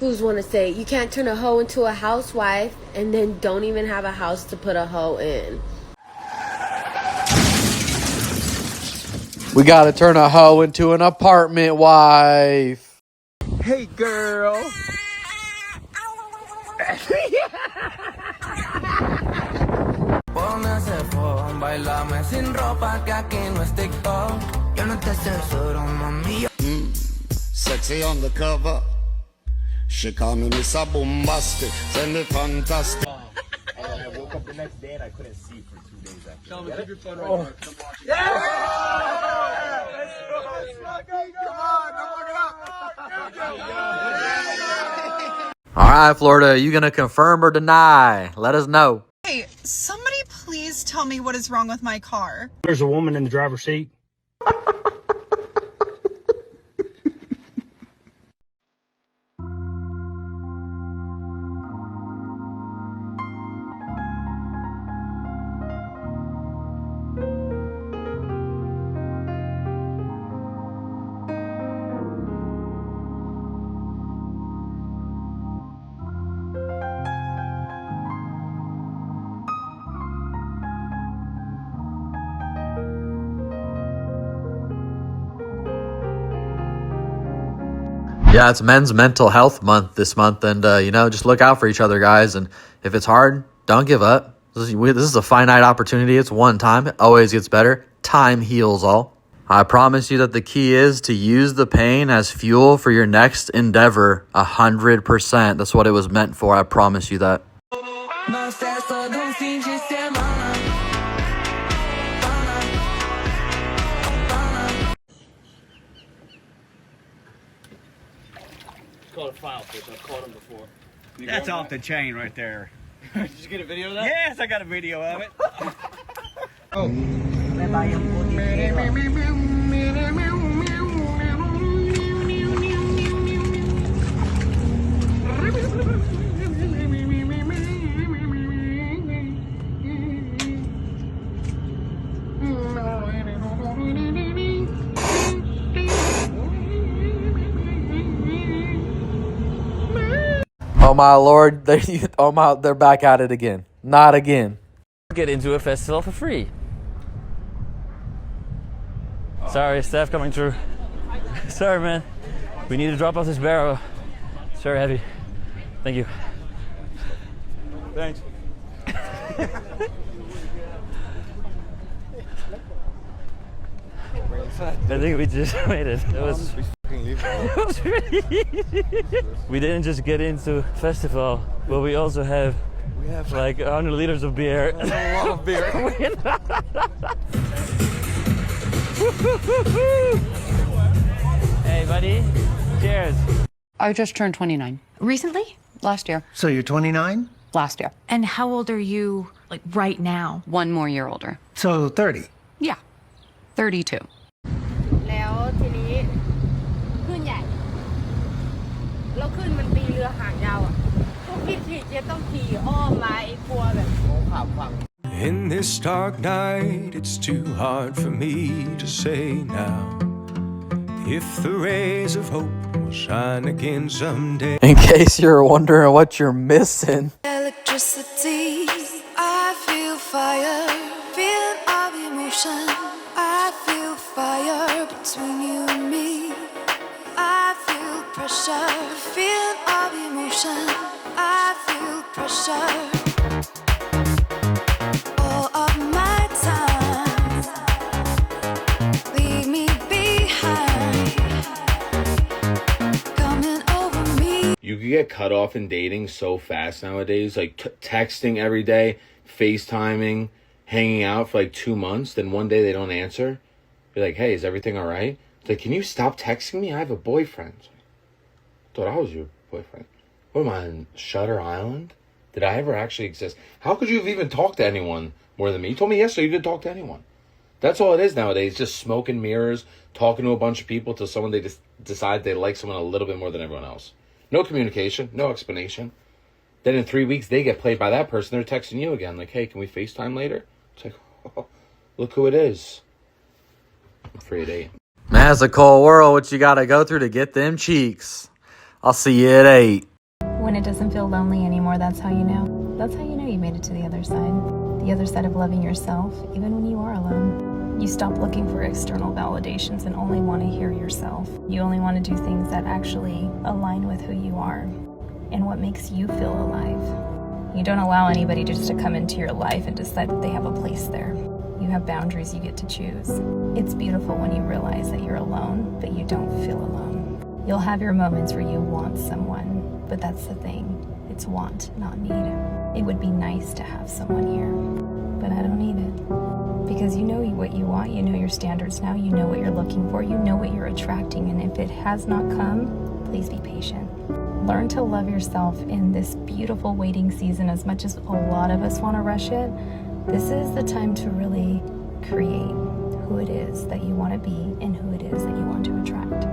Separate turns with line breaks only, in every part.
Who's want to say you can't turn a hoe into a housewife and then don't even have a house to put a hoe in?
We gotta turn a hoe into an apartment wife.
Hey, girl.
Sexy on the cover. She call me Mr. Bombastic. Send me fantastic.
I woke up the next day and I couldn't see for 2 days after.
Tell me, keep your phone right there.
Yeah! Let's go! Come on, don't fuck it up!
All right, Florida, are you gonna confirm or deny? Let us know.
Hey, somebody please tell me what is wrong with my car.
There's a woman in the driver's seat.
Yeah, it's Men's Mental Health Month this month, and just look out for each other, guys. And if it's hard, don't give up. This is a finite opportunity. It's one time. It always gets better. Time heals all. I promise you that the key is to use the pain as fuel for your next endeavor. 100%. That's what it was meant for. I promise you that.
Called a file fish. I've caught him before.
That's off the chain right there.
Did you get a video of that?
Yes, I got a video of it.
Oh my Lord, they're back at it again. Not again.
Get into a festival for free. Sorry, staff coming through. Sorry, man. We need to drop off this barrel. It's very heavy. Thank you.
Thanks.
I think we just made it. It was really easy. We didn't just get into festival, but we also have like 100 liters of beer.
That's a lot of beer.
Hey, buddy. Cheers.
I just turned 29.
Recently?
Last year.
So you're 29?
Last year.
And how old are you, like, right now?
1 more year older.
So 30?
Yeah. 32.
แล้วทีนี้คลื่นใหญ่แล้วคลื่นมันตีเรือหางยาวอ่ะพวกพี่ขี่เจ็ตต้องขี่อ้อมมาไอ้กลัวแบบขับฝั่ง
In this dark night, it's too hard for me to say now. If the rays of hope will shine again someday.
In case you're wondering what you're missing.
Electricity, I feel fire, feeling of emotion. I feel fire between you and me. I feel pressure, feeling of emotion. I feel pressure. All of my time, leave me behind. Coming over me.
You can get cut off in dating so fast nowadays, like texting every day, FaceTiming, hanging out for like 2 months, then one day they don't answer. You're like, hey, is everything all right? It's like, can you stop texting me? I have a boyfriend. Thought I was your boyfriend. What am I, on Shutter Island? Did I ever actually exist? How could you have even talked to anyone more than me? You told me yesterday you didn't talk to anyone. That's all it is nowadays, just smoke and mirrors, talking to a bunch of people till someone they just decide they like someone a little bit more than everyone else. No communication, no explanation. Then in 3 weeks, they get played by that person. They're texting you again, like, hey, can we FaceTime later? It's like, oh, look who it is. I'm free at 8.
Man, it's a cold world. What you got to go through to get them cheeks. I'll see you at 8.
When it doesn't feel lonely anymore, that's how you know. That's how you know you made it to the other side. The other side of loving yourself, even when you are alone. You stop looking for external validations and only want to hear yourself. You only want to do things that actually align with who you are and what makes you feel alive. You don't allow anybody just to come into your life and decide that they have a place there. You have boundaries you get to choose. It's beautiful when you realize that you're alone, but you don't feel alone. You'll have your moments where you want someone, but that's the thing. It's want, not need. It would be nice to have someone here, but I don't need it. Because you know what you want, you know your standards now, you know what you're looking for, you know what you're attracting, and if it has not come, please be patient. Learn to love yourself in this beautiful waiting season. As much as a lot of us want to rush it, this is the time to really create who it is that you want to be and who it is that you want to attract.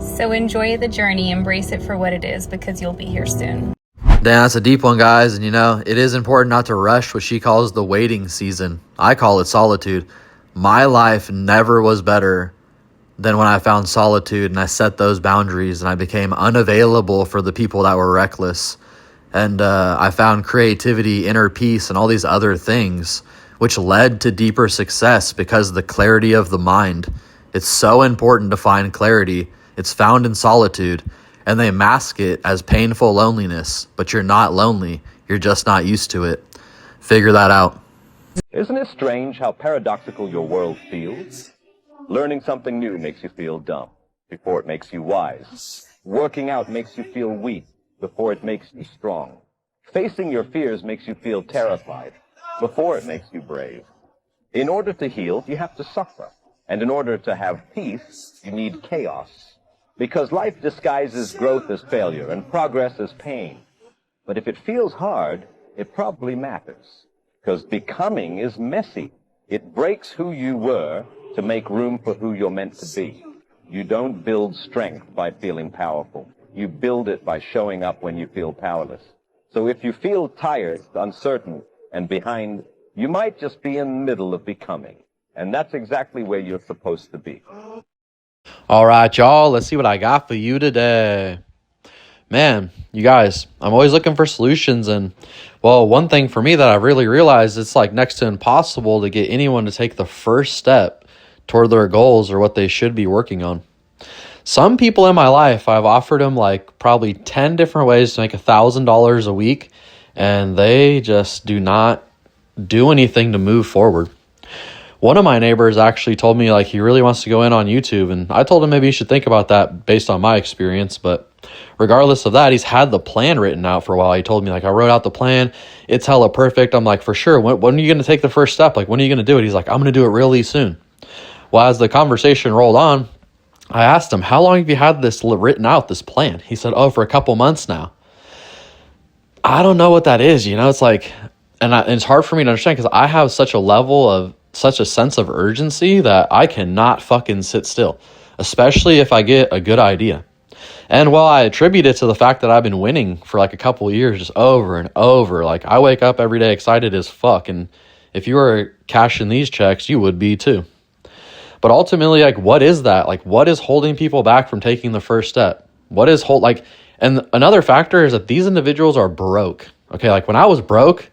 So enjoy the journey, embrace it for what it is, because you'll be here soon.
Damn, that's a deep one, guys. And you know, it is important not to rush what she calls the waiting season. I call it solitude. My life never was better than when I found solitude and I set those boundaries and I became unavailable for the people that were reckless. And I found creativity, inner peace, and all these other things, which led to deeper success because of the clarity of the mind. It's so important to find clarity. It's found in solitude. And they mask it as painful loneliness, but you're not lonely. You're just not used to it. Figure that out.
Isn't it strange how paradoxical your world feels? Learning something new makes you feel dumb before it makes you wise. Working out makes you feel weak before it makes you strong. Facing your fears makes you feel terrified before it makes you brave. In order to heal, you have to suffer. And in order to have peace, you need chaos. Because life disguises growth as failure and progress as pain. But if it feels hard, it probably matters. Because becoming is messy. It breaks who you were to make room for who you're meant to be. You don't build strength by feeling powerful. You build it by showing up when you feel powerless. So if you feel tired, uncertain, and behind, you might just be in the middle of becoming. And that's exactly where you're supposed to be.
All right, y'all, let's see what I got for you today. Man, you guys, I'm always looking for solutions. And, well, one thing for me that I really realized, it's like next to impossible to get anyone to take the first step toward their goals or what they should be working on. Some people in my life, I've offered them like probably 10 different ways to make $1,000 a week, and they just do not do anything to move forward. One of my neighbors actually told me like he really wants to go in on YouTube, and I told him maybe he should think about that based on my experience. But regardless of that, he's had the plan written out for a while. He told me like, I wrote out the plan. It's hella perfect. I'm like, for sure. When are you going to take the first step? Like, when are you going to do it? He's like, I'm going to do it really soon. Well, as the conversation rolled on, I asked him, how long have you had this written out, this plan? He said, for a couple months now. I don't know what that is. You know, it's like, and it's hard for me to understand because I have such a sense of urgency that I cannot fucking sit still, especially if I get a good idea. And while I attribute it to the fact that I've been winning for like a couple of years, just over and over, like I wake up every day excited as fuck. And if you were cashing these checks, you would be too. But ultimately, like, what is that? Like, what is holding people back from taking the first step? And another factor is that these individuals are broke. Okay. Like when I was broke,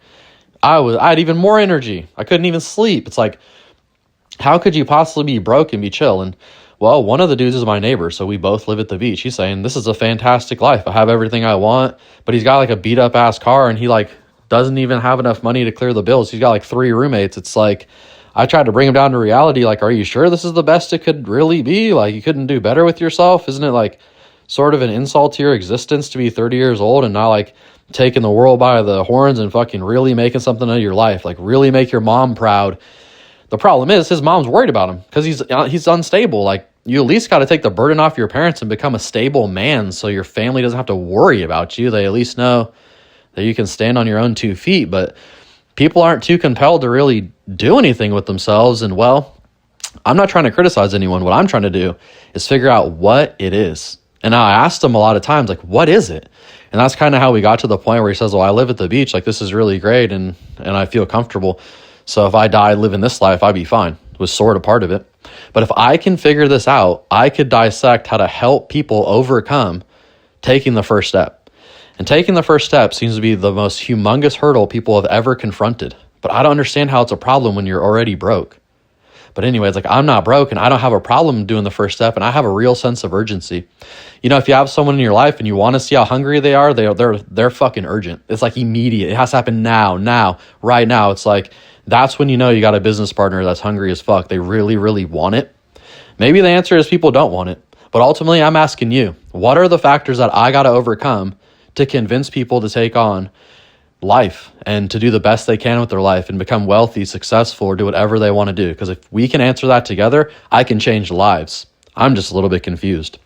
I had even more energy. I couldn't even sleep. It's like, how could you possibly be broke and be chill? And well, one of the dudes is my neighbor, so we both live at the beach. He's saying, this is a fantastic life. I have everything I want, but he's got like a beat up ass car and he like doesn't even have enough money to clear the bills. He's got like 3 roommates. It's like, I tried to bring him down to reality. Like, are you sure this is the best it could really be? Like, you couldn't do better with yourself? Isn't it like sort of an insult to your existence to be 30 years old and not like taking the world by the horns and fucking really making something of your life? Like really make your mom proud. The problem is his mom's worried about him because he's unstable. Like you at least got to take the burden off your parents and become a stable man so your family doesn't have to worry about you. They at least know that you can stand on your own 2 feet. But people aren't too compelled to really do anything with themselves. And well, I'm not trying to criticize anyone. What I'm trying to do is figure out what it is. And I asked him a lot of times, like, what is it? And that's kind of how we got to the point where he says, well, I live at the beach. Like, this is really great. And I feel comfortable. So if I die living this life, I'd be fine. It was sort of part of it. But if I can figure this out, I could dissect how to help people overcome taking the first step. And taking the first step seems to be the most humongous hurdle people have ever confronted. But I don't understand how it's a problem when you're already broke. But anyways, like, I'm not broke and I don't have a problem doing the first step, and I have a real sense of urgency. You know, if you have someone in your life and you want to see how hungry they are, they're fucking urgent. It's like immediate. It has to happen now, right now. It's like, that's when you know you got a business partner that's hungry as fuck. They really, really want it. Maybe the answer is people don't want it. But ultimately, I'm asking you, what are the factors that I got to overcome to convince people to take on life and to do the best they can with their life and become wealthy, successful, or do whatever they want to do? Because if we can answer that together, I can change lives. I'm just a little bit confused.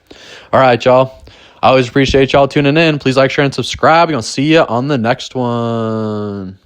All right, y'all. I always appreciate y'all tuning in. Please like, share, and subscribe. We're going to see you on the next one.